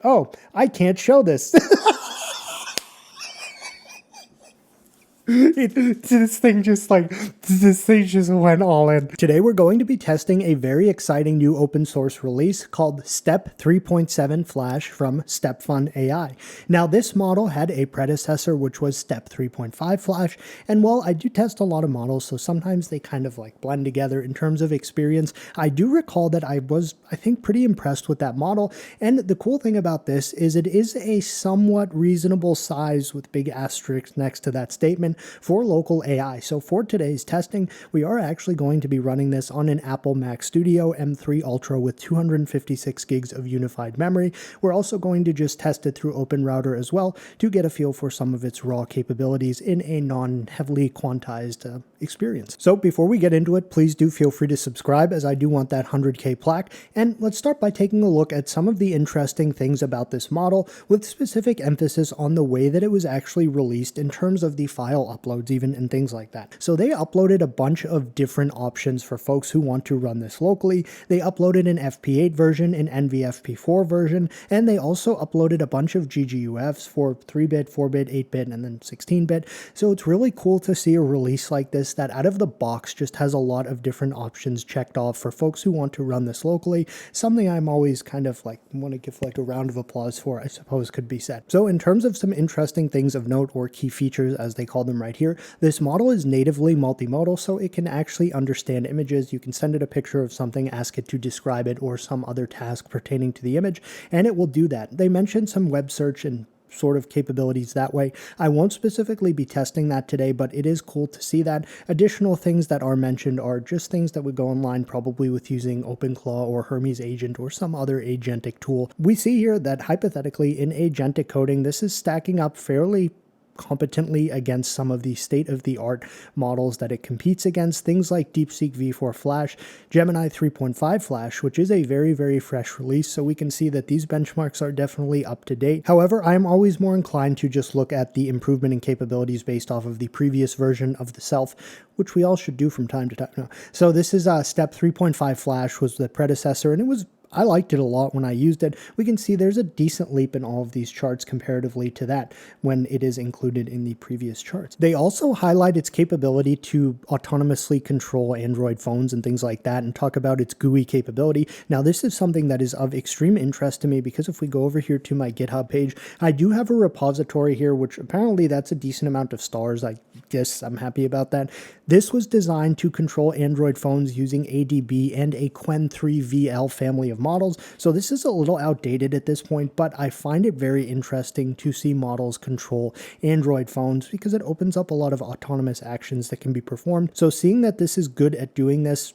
Oh, I can't show this. This thing just went all in. Today we're going to be testing a very exciting new open source release called Step 3.7 Flash from StepFun AI. Now this model had a predecessor which was Step 3.5 Flash, and while I do test a lot of models, so sometimes they kind of like blend together in terms of experience, I do recall that I was, I think, pretty impressed with that model. And the cool thing about this is it is a somewhat reasonable size with big asterisks next to that statement for local AI. So for today's testing, we are actually going to be running this on an Apple Mac Studio M3 Ultra with 256 gigs of unified memory. We're also going to just test it through OpenRouter as well to get a feel for some of its raw capabilities in a non-heavily quantized experience. So before we get into it, please do feel free to subscribe, as I do want that 100K plaque. And let's start by taking a look at some of the interesting things about this model, with specific emphasis on the way that it was actually released in terms of the file uploads even and things like that. So they uploaded a bunch of different options for folks who want to run this locally. They uploaded an FP8 version, an NVFP4 version, and they also uploaded a bunch of GGUFs for 3-bit, 4-bit, 8-bit, and then 16-bit. So it's really cool to see a release like this that out of the box just has a lot of different options checked off for folks who want to run this locally. Something I'm always kind of like want to give like a round of applause for, I suppose could be said. So in terms of some interesting things of note, or key features as they call them right here, this model is natively multimodal, so it can actually understand images. You can send it a picture of something, ask it to describe it, or some other task pertaining to the image, and it will do that. They mentioned some web search and sort of capabilities that way. I won't specifically be testing that today, but it is cool to see that. Additional things that are mentioned are just things that would go online probably with using OpenClaw or Hermes Agent or some other agentic tool. We see here that hypothetically in agentic coding, this is stacking up fairly competently against some of the state-of-the-art models that it competes against, things like DeepSeek V4 Flash, Gemini 3.5 Flash, which is a very, very fresh release, so we can see that these benchmarks are definitely up to date. However, I'm always more inclined to just look at the improvement in capabilities based off of the previous version of the self, which we all should do from time to time. No. So this is Step 3.5 Flash was the predecessor, and I liked it a lot when I used it. We can see there's a decent leap in all of these charts comparatively to that when it is included in the previous charts. They also highlight its capability to autonomously control Android phones and things like that, and talk about its GUI capability. Now, this is something that is of extreme interest to me because if we go over here to my GitHub page, I do have a repository here, which apparently that's a decent amount of stars. I guess I'm happy about that. This was designed to control Android phones using ADB and a Qwen 3VL family of models, so this is a little outdated at this point, but I find it very interesting to see models control Android phones because it opens up a lot of autonomous actions that can be performed. So seeing that this is good at doing this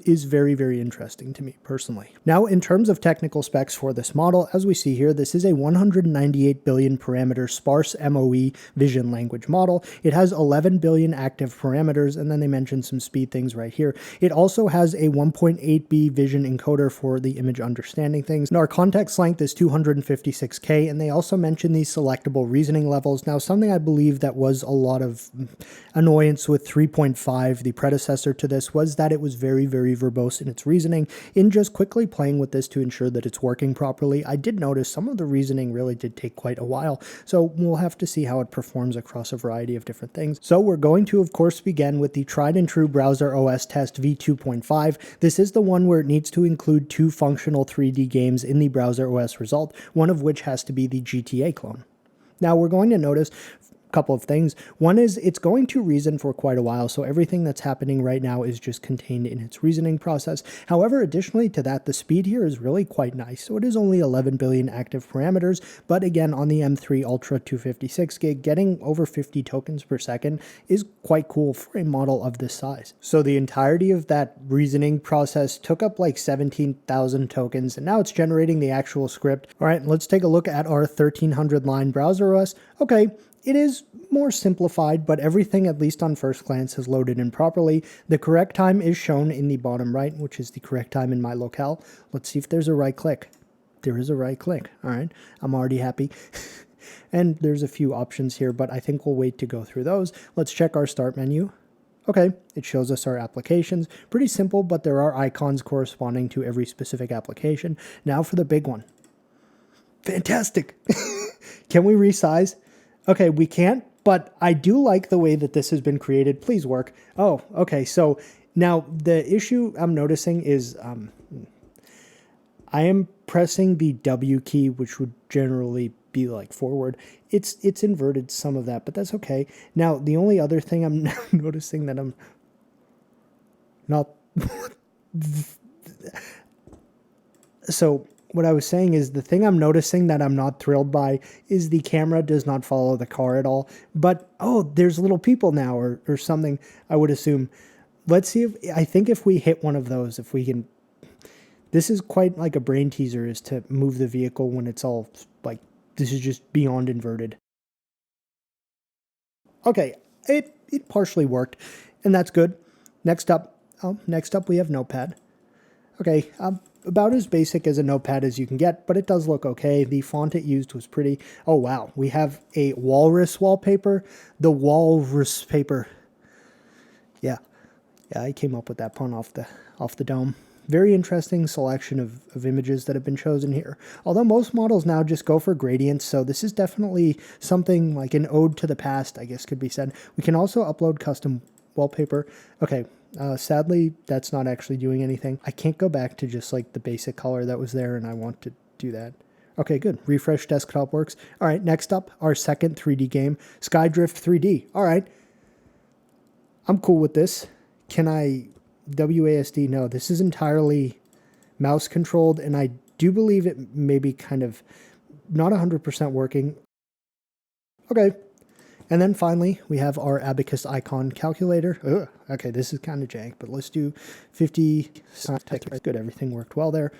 is very, very interesting to me personally. Now, in terms of technical specs for this model, as we see here, this is a 198 billion parameter sparse MOE vision language model. It has 11 billion active parameters, and then they mentioned some speed things right here. It also has a 1.8B vision encoder for the image understanding things. Now, our context length is 256K, and they also mentioned these selectable reasoning levels. Now, something I believe that was a lot of annoyance with 3.5, the predecessor to this, was that it was very, very verbose in its reasoning. In just quickly playing with this to ensure that it's working properly, I did notice some of the reasoning really did take quite a while, so we'll have to see how it performs across a variety of different things. So we're going to, of course, begin with the tried and true browser OS test v2.5. This is the one where it needs to include 2 functional 3D games in the browser OS result, one of which has to be the GTA clone. Now we're going to notice couple of things. One is it's going to reason for quite a while, so everything that's happening right now is just contained in its reasoning process. However, additionally to that, the speed here is really quite nice. So it is only 11 billion active parameters, but again, on the M3 Ultra 256 gig, getting over 50 tokens per second is quite cool for a model of this size. So the entirety of that reasoning process took up like 17,000 tokens, and now it's generating the actual script. All right, let's take a look at our 1300 line browser OS. Okay, it is more simplified, but everything, at least on first glance, has loaded in properly. The correct time is shown in the bottom right, which is the correct time in my locale. Let's see if there's a right click. There is a right click. All right, I'm already happy. And there's a few options here, but I think we'll wait to go through those. Let's check our start menu. Okay, it shows us our applications. Pretty simple, but there are icons corresponding to every specific application. Now for the big one. Fantastic. Can we resize? Okay, we can't, but I do like the way that this has been created. Please work. Oh, okay. So now the issue I'm noticing is I am pressing the W key, which would generally be like forward. It's inverted some of that, but that's okay. Now, the only other thing I'm noticing that I'm not... So what I was saying is the thing I'm noticing that I'm not thrilled by is the camera does not follow the car at all. But, oh, there's little people now or something, I would assume. Let's see if, I think if we hit one of those, if we can, this is quite like a brain teaser, is to move the vehicle when it's all like, this is just beyond inverted. Okay, it partially worked, and that's good. Next up we have Notepad. Okay, about as basic as a notepad as you can get, but it does look okay. The font it used was pretty. Oh wow, we have a walrus wallpaper. The walrus paper. Yeah, I came up with that pun off the dome. Very interesting selection of images that have been chosen here. Although most models now just go for gradients, so this is definitely something like an ode to the past, I guess could be said. We can also upload custom wallpaper. Okay, sadly, that's not actually doing anything. I can't go back to just like the basic color that was there, and I want to do that. Okay, good. Refresh desktop works. All right, next up, our second 3D game, Skydrift 3D. All right, I'm cool with this. Can I... WASD? No, this is entirely mouse controlled, and I do believe it may be kind of not 100% working. Okay. And then finally, we have our abacus icon calculator. Ugh. Okay, this is kind of jank, but let's do 50. Good, everything worked well there.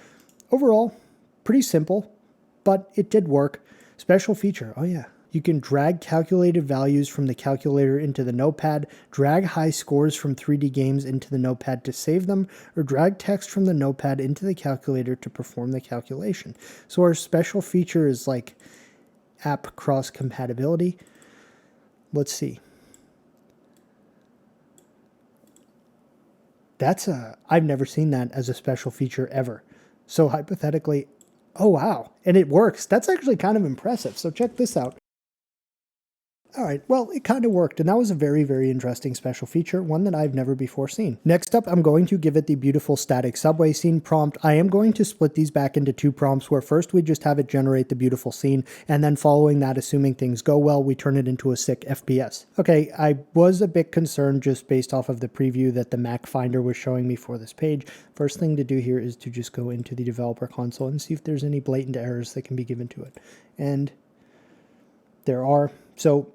Overall, pretty simple, but it did work. Special feature, oh yeah. You can drag calculated values from the calculator into the notepad, drag high scores from 3D games into the notepad to save them, or drag text from the notepad into the calculator to perform the calculation. So our special feature is like app cross-compatibility. Let's see. I've never seen that as a special feature ever. So hypothetically, oh wow, and it works. That's actually kind of impressive. So check this out. All right, well, it kind of worked, and that was a very, very interesting special feature, one that I've never before seen. Next up, I'm going to give it the beautiful static subway scene prompt. I am going to split these back into two prompts, where first we just have it generate the beautiful scene, and then following that, assuming things go well, we turn it into a sick FPS. Okay, I was a bit concerned just based off of the preview that the Mac Finder was showing me for this page. First thing to do here is to just go into the developer console and see if there's any blatant errors that can be given to it. And there are. So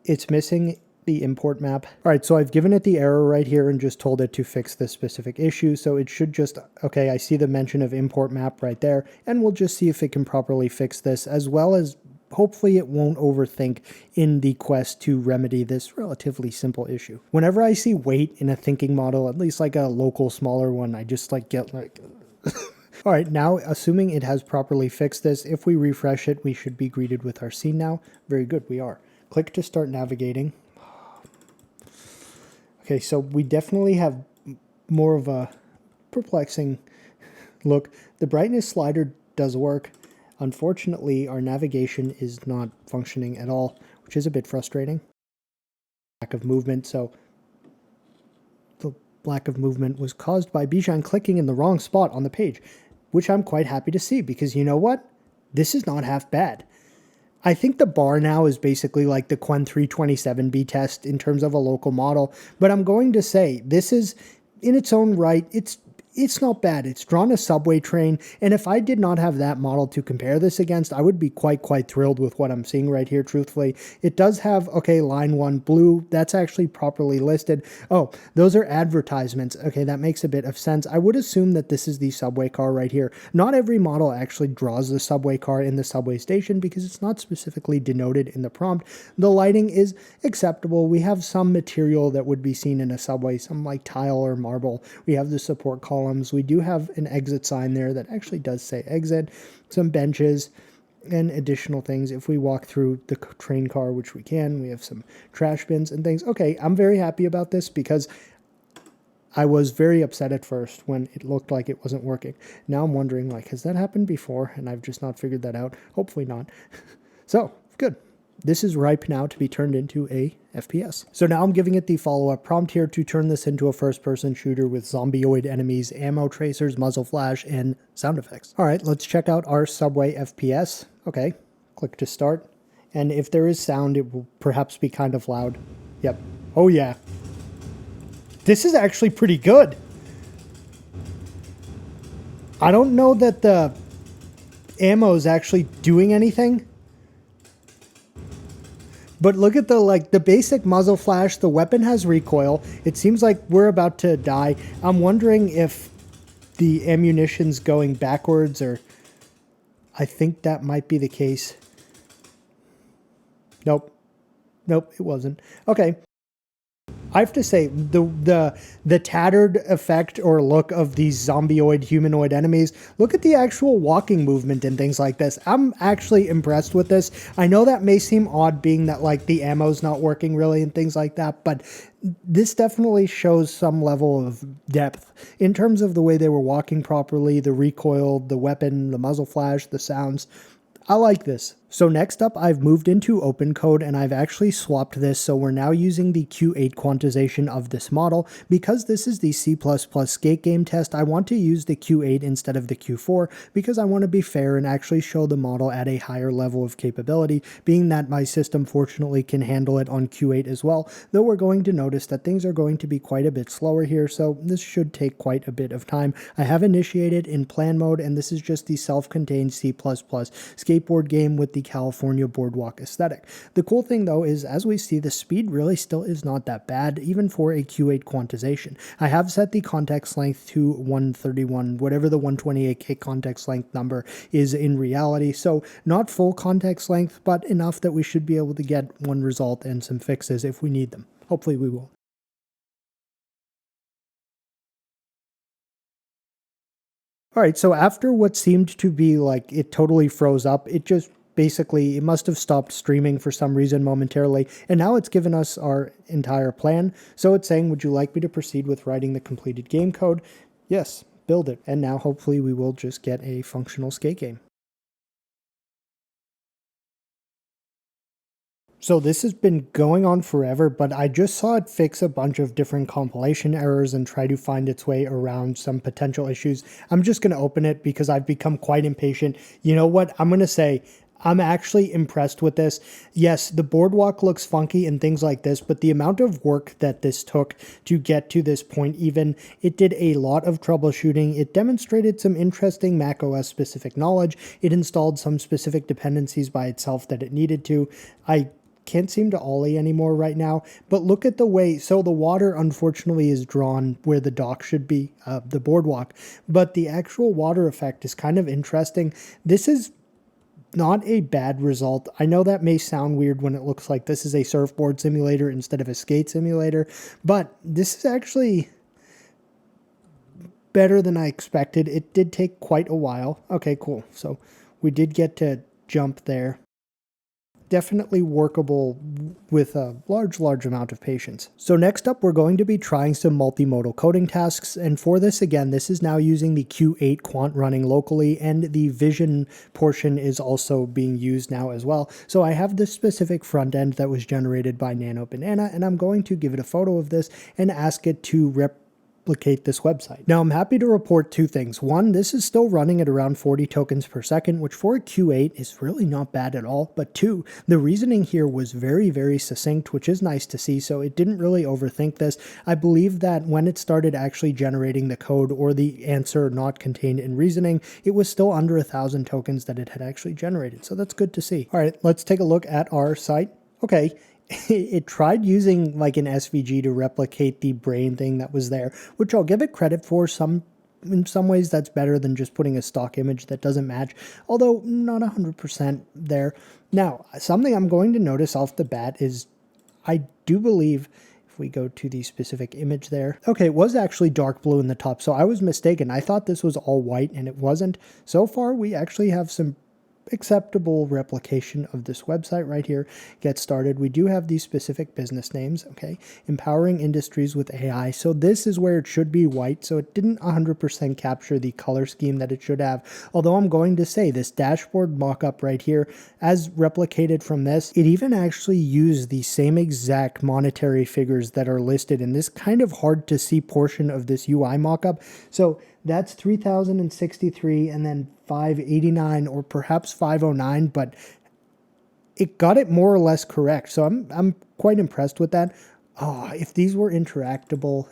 it's missing the import map. All right, so I've given it the error right here and just told it to fix this specific issue. So it should just, okay, I see the mention of import map right there, and we'll just see if it can properly fix this, as well as hopefully it won't overthink in the quest to remedy this relatively simple issue. Whenever I see weight in a thinking model, at least like a local smaller one, I just like get like... All right, now assuming it has properly fixed this, if we refresh it, we should be greeted with our scene now. Very good, we are. Click to start navigating. Okay, so we definitely have more of a perplexing look. The brightness slider does work. Unfortunately, our navigation is not functioning at all, which is a bit frustrating. Lack of movement, so the lack of movement was caused by Bijan clicking in the wrong spot on the page, which I'm quite happy to see, because you know what? This is not half bad. I think the bar now is basically like the Quen 327B test in terms of a local model, but I'm going to say this is, in its own right, it's not bad. It's drawn a subway train, and if I did not have that model to compare this against, I would be quite thrilled with what I'm seeing right here, truthfully. It does have, okay, line 1 blue. That's actually properly listed. Oh, those are advertisements. Okay, that makes a bit of sense. I would assume that this is the subway car right here. Not every model actually draws the subway car in the subway station because it's not specifically denoted in the prompt. The lighting is acceptable. We have some material that would be seen in a subway, some like tile or marble. We have the support column. We do have an exit sign there that actually does say exit, some benches, and additional things. If we walk through the train car, which we can, we have some trash bins and things. Okay, I'm very happy about this because I was very upset at first when it looked like it wasn't working. Now I'm wondering, like, has that happened before and I've just not figured that out? Hopefully not. So, good. This is ripe now to be turned into a FPS. So now I'm giving it the follow-up prompt here to turn this into a first-person shooter with zombioid enemies, ammo tracers, muzzle flash, and sound effects. All right, let's check out our Subway FPS. Okay, click to start. And if there is sound, it will perhaps be kind of loud. Yep. Oh yeah. This is actually pretty good. I don't know that the ammo is actually doing anything. But look at the basic muzzle flash. The weapon has recoil. It seems like we're about to die. I'm wondering if the ammunition's going backwards, or I think that might be the case. Nope. Nope, it wasn't. Okay. I have to say, the tattered effect or look of these zombioid humanoid enemies, look at the actual walking movement and things like this. I'm actually impressed with this. I know that may seem odd being that like the ammo's not working really and things like that, but this definitely shows some level of depth in terms of the way they were walking properly, the recoil, the weapon, the muzzle flash, the sounds. I like this. So next up, I've moved into OpenCode and I've actually swapped this, so we're now using the Q8 quantization of this model. Because this is the C++ skate game test, I want to use the Q8 instead of the Q4 because I want to be fair and actually show the model at a higher level of capability, being that my system fortunately can handle it on Q8 as well, though we're going to notice that things are going to be quite a bit slower here, so this should take quite a bit of time. I have initiated in plan mode, and this is just the self-contained C++ skateboard game with the California boardwalk aesthetic. The cool thing though is, as we see, the speed really still is not that bad, even for a Q8 quantization. I have set the context length to 131, whatever the 128K context length number is in reality, so not full context length, but enough that we should be able to get one result and some fixes if we need them. Hopefully we will. Alright, so after what seemed to be like it totally froze up, it just basically, it must have stopped streaming for some reason momentarily, and now it's given us our entire plan. So it's saying, would you like me to proceed with writing the completed game code? Yes, build it. And now hopefully we will just get a functional skate game. So this has been going on forever, but I just saw it fix a bunch of different compilation errors and try to find its way around some potential issues. I'm just going to open it because I've become quite impatient. You know what? I'm going to say I'm actually impressed with this. Yes, the boardwalk looks funky and things like this, but the amount of work that this took to get to this point even, it did a lot of troubleshooting. It demonstrated some interesting macOS specific knowledge. It installed some specific dependencies by itself that it needed to. I can't seem to ollie anymore right now, but look at the way, so the water unfortunately is drawn where the dock should be, the boardwalk, but the actual water effect is kind of interesting. This is not a bad result. I know that may sound weird when it looks like this is a surfboard simulator instead of a skate simulator, but this is actually better than I expected. It did take quite a while. Okay, cool. So we did get to jump there. Definitely workable with a large amount of patience. So next up, we're going to be trying some multimodal coding tasks, and for this, again, this is now using the Q8 quant running locally, and the vision portion is also being used now as well. So I have this specific front end that was generated by Nano Banana, and I'm going to give it a photo of this and ask it to replicate this website. Now I'm happy to report two things. One, this is still running at around 40 tokens per second, which for a Q8 is really not bad at all. But two, the reasoning here was very succinct, which is nice to see, so it didn't really overthink this. I believe that when it started actually generating the code or the answer not contained in reasoning, it was still under 1,000 tokens that it had actually generated, so that's good to see. All right, let's take a look at our site. Okay, it tried using like an SVG to replicate the brain thing that was there, which I'll give it credit for. In some ways that's better than just putting a stock image that doesn't match, although not 100% there. Now, something I'm going to notice off the bat is I do believe, if we go to the specific image there, okay, it was actually dark blue in the top, so I was mistaken. I thought this was all white and it wasn't. So far we actually have some acceptable replication of this website right here. Get started. We do have these specific business names, okay? Empowering industries with AI. So this is where it should be white. So it didn't 100% capture the color scheme that it should have. Although I'm going to say this dashboard mockup right here, as replicated from this, it even actually used the same exact monetary figures that are listed in this kind of hard to see portion of this UI mockup. So that's 3,063 and then 589 or perhaps 509, but it got it more or less correct. So I'm quite impressed with that. Oh, if these were interactable,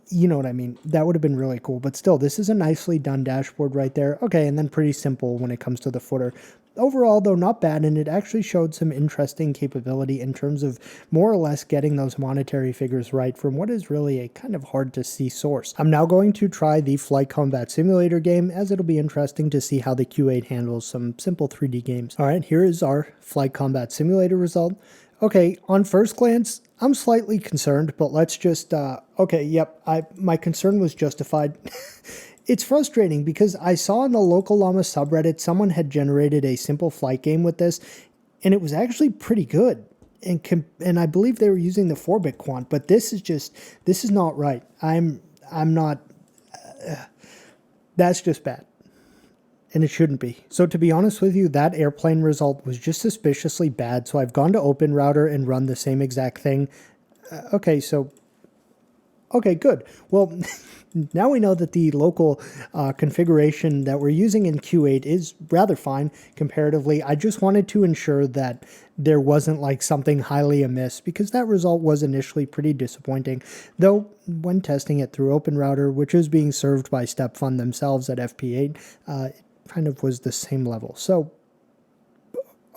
you know what I mean? That would have been really cool. But still, this is a nicely done dashboard right there. Okay, and then pretty simple when it comes to the footer. Overall, though, not bad, and it actually showed some interesting capability in terms of more or less getting those monetary figures right from what is really a kind of hard to see source. I'm now going to try the Flight Combat Simulator game, as it'll be interesting to see how the Q8 handles some simple 3D games. All right, here is our Flight Combat Simulator result. Okay, on first glance, I'm slightly concerned, but let's just, okay, yep, my concern was justified. It's frustrating because I saw in the Local Llama subreddit someone had generated a simple flight game with this, and it was actually pretty good. And I believe they were using the 4-bit quant, but this is not right. I'm not, that's just bad. And it shouldn't be. So to be honest with you, that airplane result was just suspiciously bad, so I've gone to OpenRouter and run the same exact thing. Okay, good. Well, now we know that the local configuration that we're using in Q8 is rather fine comparatively. I just wanted to ensure that there wasn't like something highly amiss, because that result was initially pretty disappointing. Though when testing it through OpenRouter, which is being served by StepFun themselves at FP8, it kind of was the same level. So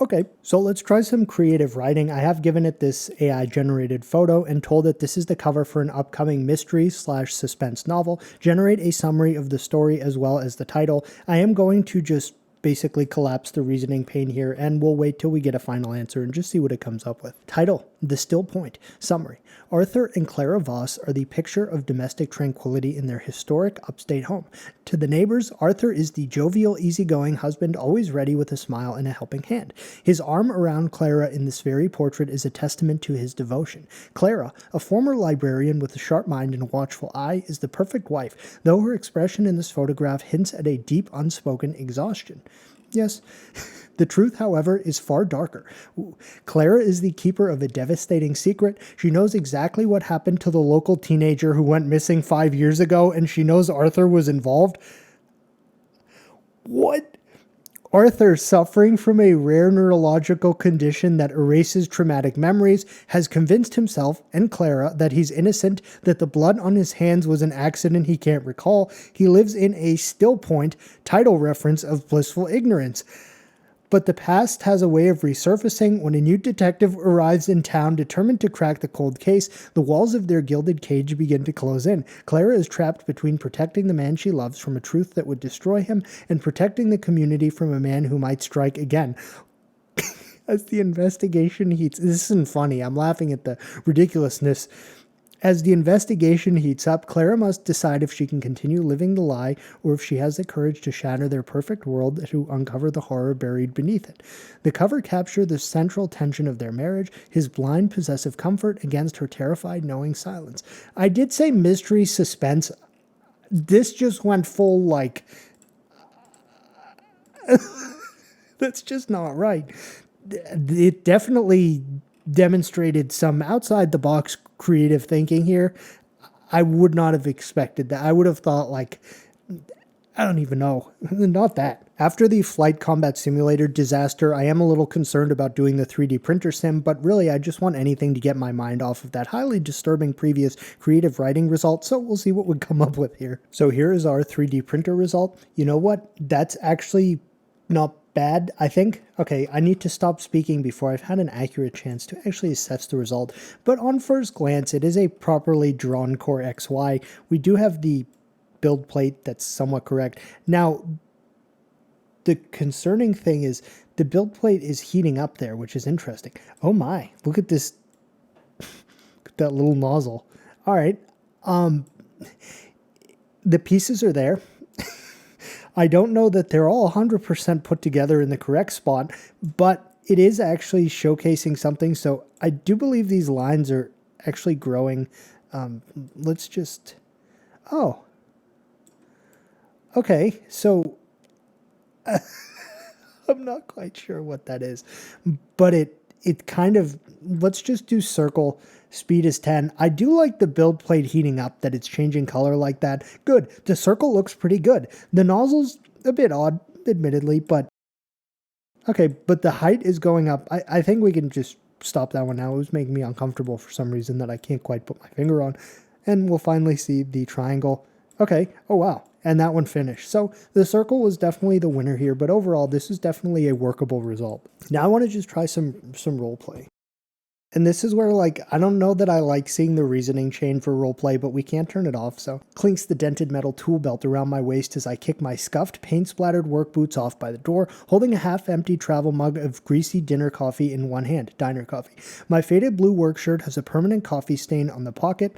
okay, so let's try some creative writing. I have given it this AI generated photo and told it this is the cover for an upcoming mystery/suspense novel. Generate a summary of the story as well as the title. I am going to just basically collapse the reasoning pane here, and we'll wait till we get a final answer and just see what it comes up with. Title: The Still Point. Summary: Arthur and Clara Voss are the picture of domestic tranquility in their historic upstate home. To the neighbors, Arthur is the jovial, easygoing husband, always ready with a smile and a helping hand. His arm around Clara in this very portrait is a testament to his devotion. Clara, a former librarian with a sharp mind and a watchful eye, is the perfect wife, though her expression in this photograph hints at a deep, unspoken exhaustion. Yes. The truth, however, is far darker. Clara is the keeper of a devastating secret. She knows exactly what happened to the local teenager who went missing 5 years ago, and she knows Arthur was involved. What? Arthur, suffering from a rare neurological condition that erases traumatic memories, has convinced himself and Clara that he's innocent, that the blood on his hands was an accident he can't recall. He lives in a still point, title reference of blissful ignorance. But the past has a way of resurfacing. When a new detective arrives in town determined to crack the cold case, the walls of their gilded cage begin to close in. Clara is trapped between protecting the man she loves from a truth that would destroy him and protecting the community from a man who might strike again. As the investigation heats... This isn't funny. I'm laughing at the ridiculousness. As the investigation heats up, Clara must decide if she can continue living the lie or if she has the courage to shatter their perfect world to uncover the horror buried beneath it. The cover captured the central tension of their marriage, his blind possessive comfort against her terrified knowing silence. I did say mystery suspense. This just went full like... That's just not right. It definitely demonstrated some outside-the-box creative thinking here. I would not have expected that. I would have thought, like, I don't even know. Not that. After the Flight Combat Simulator disaster, I am a little concerned about doing the 3D printer sim, but really I just want anything to get my mind off of that highly disturbing previous creative writing result, so we'll see what we come up with here. So here is our 3D printer result. You know what? That's actually not bad, I think. Okay, I need to stop speaking before I've had an accurate chance to actually assess the result, but on first glance, it is a properly drawn Core XY. We do have the build plate that's somewhat correct. Now, the concerning thing is the build plate is heating up there, which is interesting. Oh my, look at this, look at that little nozzle. All right, the pieces are there. I don't know that they're all 100% put together in the correct spot, but it is actually showcasing something. So I do believe these lines are actually growing. Let's just, oh, okay. So I'm not quite sure what that is, but it kind of, let's just do circle. Speed is 10. I do like the build plate heating up, that it's changing color like that. Good. The circle looks pretty good. The nozzle's a bit odd, admittedly, but okay, but the height is going up. I think we can just stop that one now. It was making me uncomfortable for some reason that I can't quite put my finger on. And we'll finally see the triangle. Okay. Oh, wow. And that one finished. So the circle was definitely the winner here, but overall, this is definitely a workable result. Now I want to just try some role play. And this is where, like, I don't know that I like seeing the reasoning chain for roleplay, but we can't turn it off, so. Clinks the dented metal tool belt around my waist as I kick my scuffed, paint-splattered work boots off by the door, holding a half-empty travel mug of greasy dinner coffee in one hand, diner coffee. My faded blue work shirt has a permanent coffee stain on the pocket,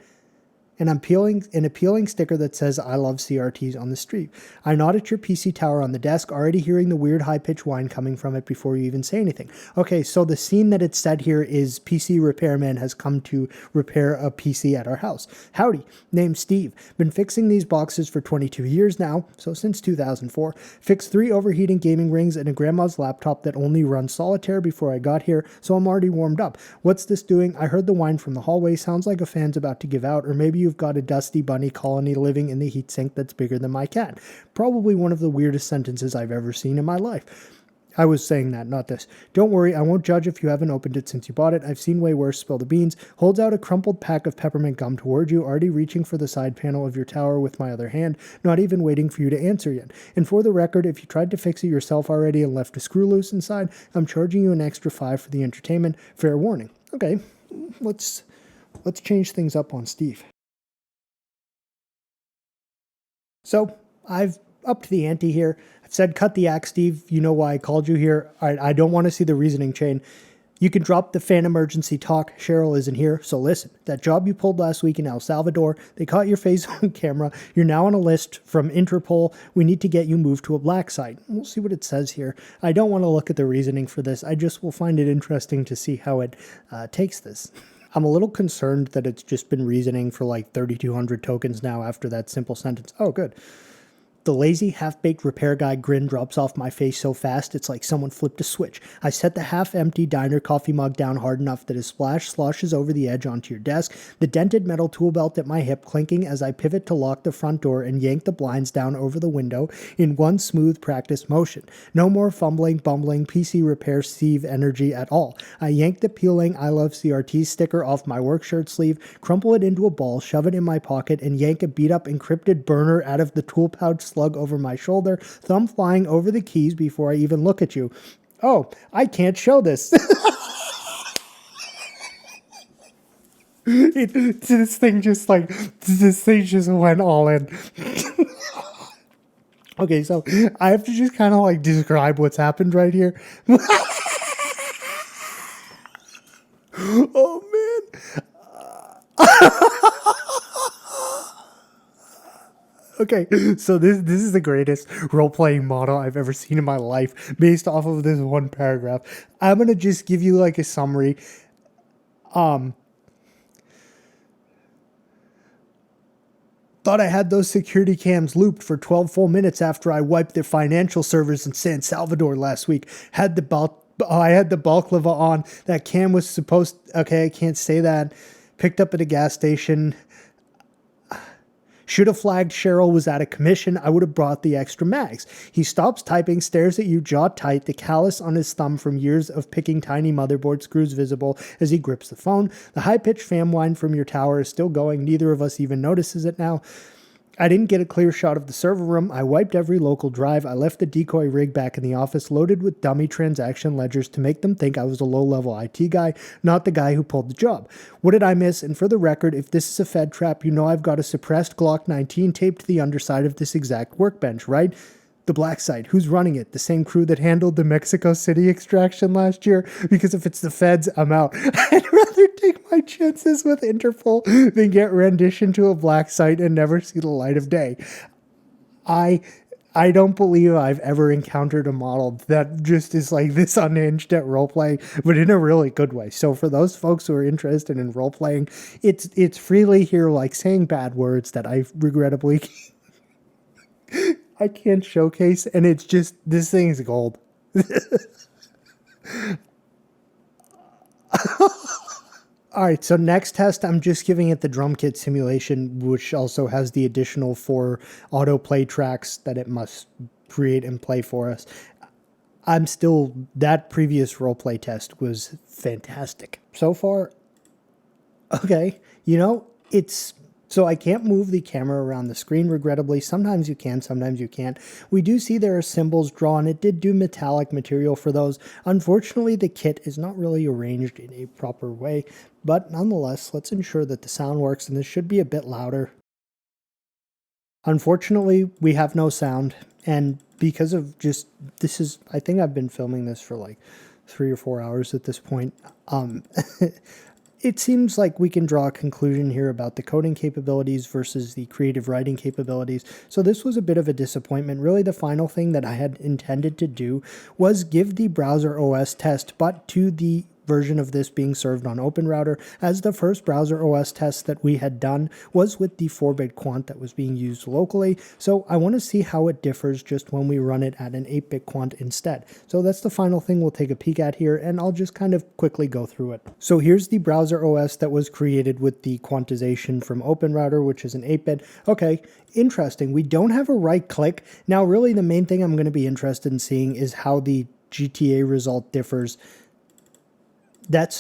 and I'm peeling an appealing sticker that says I love CRTs on the street. I nod at your PC tower on the desk, already hearing the weird high-pitched whine coming from it before you even say anything. Okay, so the scene that it's said here is PC repairman has come to repair a PC at our house. Howdy, name's Steve. Been fixing these boxes for 22 years now, so since 2004. Fixed 3 overheating gaming rings and a grandma's laptop that only runs solitaire before I got here, so I'm already warmed up. What's this doing? I heard the whine from the hallway. Sounds like a fan's about to give out, or maybe you've got a dusty bunny colony living in the heatsink that's bigger than my cat. Probably one of the weirdest sentences I've ever seen in my life. I was saying that, not this. Don't worry, I won't judge if you haven't opened it since you bought it. I've seen way worse. Spill the beans. Holds out a crumpled pack of peppermint gum toward you, already reaching for the side panel of your tower with my other hand, not even waiting for you to answer yet. And for the record, if you tried to fix it yourself already and left a screw loose inside, I'm charging you an extra $5 for the entertainment. Fair warning. Okay, let's change things up on Steve. So, I've upped the ante here. I've said cut the axe, Steve. You know why I called you here. I don't want to see the reasoning chain. You can drop the fan emergency talk. Cheryl isn't here, so listen. That job you pulled last week in El Salvador, they caught your face on camera. You're now on a list from Interpol. We need to get you moved to a black site. We'll see what it says here. I don't want to look at the reasoning for this. I just will find it interesting to see how it takes this. I'm a little concerned that it's just been reasoning for like 3,200 tokens now after that simple sentence. Oh, good. The lazy, half-baked repair guy grin drops off my face so fast it's like someone flipped a switch. I set the half-empty diner coffee mug down hard enough that a splash sloshes over the edge onto your desk, the dented metal tool belt at my hip clinking as I pivot to lock the front door and yank the blinds down over the window in one smooth practice motion. No more fumbling, bumbling, PC repair Steve energy at all. I yank the peeling I love CRT sticker off my work shirt sleeve, crumple it into a ball, shove it in my pocket, and yank a beat-up encrypted burner out of the tool pouch slug over my shoulder, thumb flying over the keys before I even look at you. Oh, I can't show this. This thing just went all in. Okay, so I have to just kind of like describe what's happened right here. Oh man. Okay, so this is the greatest role-playing model I've ever seen in my life based off of this one paragraph. I'm going to just give you like a summary. Thought I had those security cams looped for 12 full minutes after I wiped their financial servers in San Salvador last week. I had the balaclava on. That cam was supposed... Okay, I can't say that. Picked up at a gas station. Should have flagged Cheryl was out of commission. I would have brought the extra mags. He stops typing, stares at you, jaw tight, the callus on his thumb from years of picking tiny motherboard screws visible as he grips the phone. The high-pitched fan whine from your tower is still going. Neither of us even notices it now. I didn't get a clear shot of the server room. I wiped every local drive. I left the decoy rig back in the office, loaded with dummy transaction ledgers to make them think I was a low-level IT guy, not the guy who pulled the job. What did I miss? And for the record, if this is a Fed trap, you know I've got a suppressed Glock 19 taped to the underside of this exact workbench, right? The black site. Who's running it? The same crew that handled the Mexico City extraction last year? Because if it's the feds, I'm out. I'd rather take my chances with Interpol than get rendition to a black site and never see the light of day. I I don't believe I've ever encountered a model that just is like this unhinged at roleplay, but in a really good way. So for those folks who are interested in roleplaying, it's freely here, like saying bad words that I regrettably I can't showcase, and it's just this thing's gold. All right, so next test, I'm just giving it the drum kit simulation, which also has the additional 4 autoplay tracks that it must create and play for us. That previous roleplay test was fantastic. So far, okay, so I can't move the camera around the screen, regrettably. Sometimes you can, sometimes you can't. We do see there are symbols drawn. It did do metallic material for those. Unfortunately, the kit is not really arranged in a proper way, but nonetheless, let's ensure that the sound works, and this should be a bit louder. Unfortunately, we have no sound, and because of I think I've been filming this for like 3 or 4 hours at this point. It seems like we can draw a conclusion here about the coding capabilities versus the creative writing capabilities. So this was a bit of a disappointment. Really, the final thing that I had intended to do was give the browser OS test, but to the version of this being served on OpenRouter, as the first browser OS test that we had done was with the 4-bit quant that was being used locally. So I want to see how it differs just when we run it at an 8-bit quant instead. So that's the final thing we'll take a peek at here, and I'll just kind of quickly go through it. So here's the browser OS that was created with the quantization from OpenRouter, which is an 8-bit. Okay, interesting. We don't have a right click. Now, really, the main thing I'm going to be interested in seeing is how the GTA result differs. That's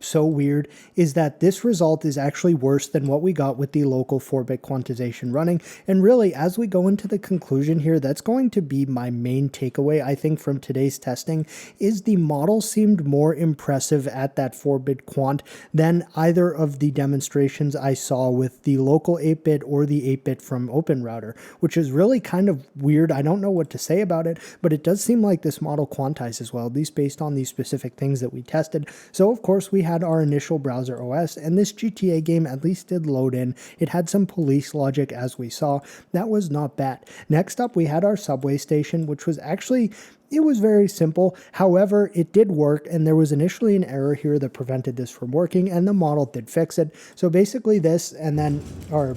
so weird, is that this result is actually worse than what we got with the local 4-bit quantization running. And really, as we go into the conclusion here, that's going to be my main takeaway, I think, from today's testing, is the model seemed more impressive at that 4-bit quant than either of the demonstrations I saw with the local 8-bit or the 8-bit from OpenRouter, which is really kind of weird. I don't know what to say about it, but it does seem like this model quantizes well, at least based on these specific things that we tested. So of course we had our initial browser OS, and this GTA game at least did load in. It had some police logic, as we saw. That was not bad. Next up, we had our subway station, which was actually, it was very simple. However, it did work, and there was initially an error here that prevented this from working, and the model did fix it. So basically this, and then our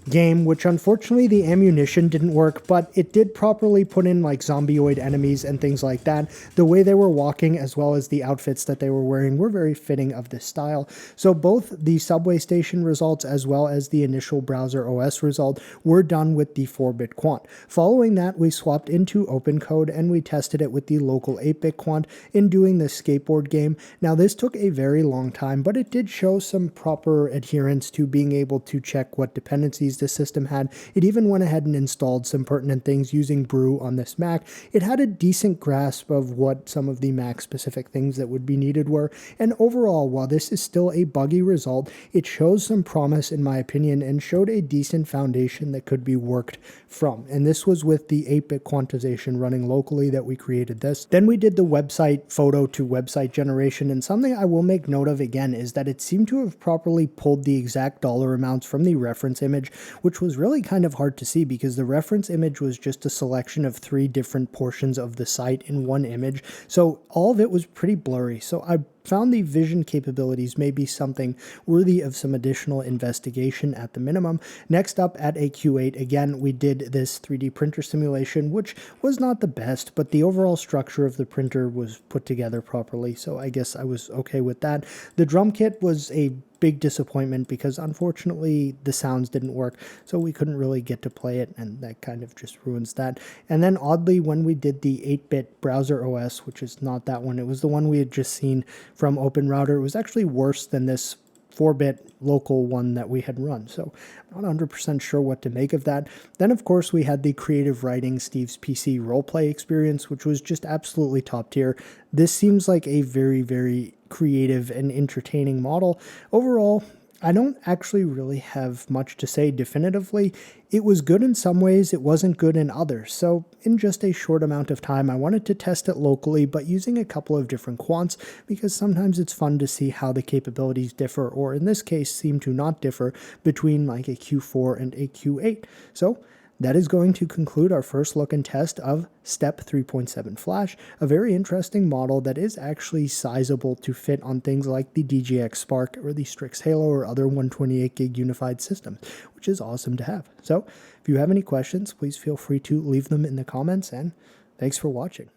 game, which unfortunately the ammunition didn't work, but it did properly put in like zombioid enemies and things like that. The way they were walking, as well as the outfits that they were wearing, were very fitting of this style. So both the subway station results as well as the initial browser OS result were done with the 4-bit quant. Following that, we swapped into OpenCode and we tested it with the local 8-bit quant in doing the skateboard game. Now this took a very long time, but it did show some proper adherence to being able to check what dependencies the system had. It even went ahead and installed some pertinent things using Brew on this Mac. It had a decent grasp of what some of the Mac specific things that would be needed were, and overall, while this is still a buggy result, it shows some promise in my opinion and showed a decent foundation that could be worked from. And this was with the 8-bit quantization running locally that we created this. Then we did the website photo to website generation, and something I will make note of again is that it seemed to have properly pulled the exact dollar amounts from the reference image, which was really kind of hard to see because the reference image was just a selection of 3 different portions of the site in one image. So all of it was pretty blurry. So I found the vision capabilities may be something worthy of some additional investigation at the minimum. Next up at a Q8, again, we did this 3D printer simulation, which was not the best, but the overall structure of the printer was put together properly, so I guess I was okay with that. The drum kit was a big disappointment because unfortunately the sounds didn't work, so we couldn't really get to play it, and that kind of just ruins that. And then oddly, when we did the 8-bit browser OS, which is not that one, it was the one we had just seen from OpenRouter, it was actually worse than this 4-bit local one that we had run, so I'm not 100% sure what to make of that. Then of course we had the creative writing Steve's PC roleplay experience, which was just absolutely top tier. This seems like a very creative and entertaining model. Overall, I don't actually really have much to say definitively. It was good in some ways, it wasn't good in others. So in just a short amount of time, I wanted to test it locally, but using a couple of different quants, because sometimes it's fun to see how the capabilities differ, or in this case, seem to not differ between like a Q4 and a Q8. So that is going to conclude our first look and test of Step 3.7 Flash, a very interesting model that is actually sizable to fit on things like the DGX Spark or the Strix Halo or other 128 gig unified systems, which is awesome to have. So if you have any questions, please feel free to leave them in the comments, and thanks for watching.